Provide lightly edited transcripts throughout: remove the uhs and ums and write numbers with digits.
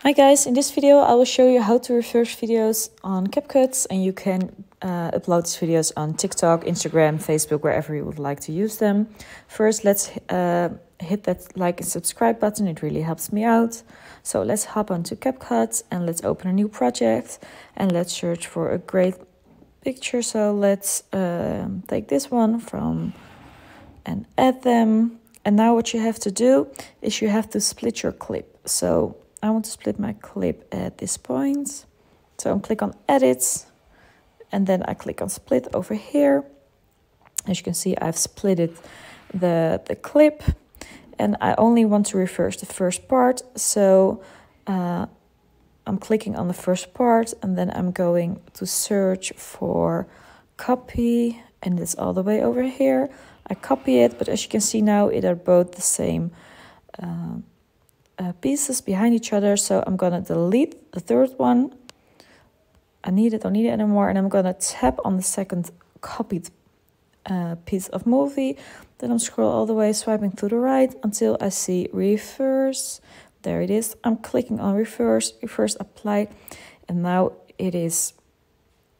Hi guys, in this video I will show you how to reverse videos on CapCut, and you can upload these videos on TikTok, Instagram, Facebook, wherever you would like to use them. First, let's hit that like and subscribe button, it really helps me out. So let's hop onto CapCut and let's open a new project and let's search for a great picture. So let's take this one from and add them. And now what you have to do is you have to split your clip. So I want to split my clip at this point. So I'm click on edit and then I click on split over here. As you can see, I've split it the clip and I only want to reverse the first part. So I'm clicking on the first part and then I'm going to search for copy, and it's all the way over here. I copy it, but as you can see now, it are both the same pieces behind each other. So I'm gonna delete the third one. Don't need it anymore, and I'm gonna tap on the second copied piece of movie. Then I'm scroll all the way, swiping to the right until I see reverse. There it is. I'm clicking on reverse apply, and now it is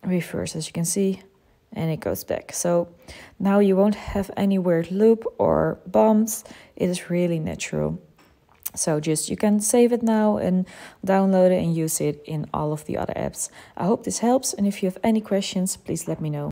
reverse, as you can see, and it goes back. So now you won't have any weird loop or bumps. It is really natural. So you can save it now and download it and use it in all of the other apps. I hope this helps, and if you have any questions, please let me know.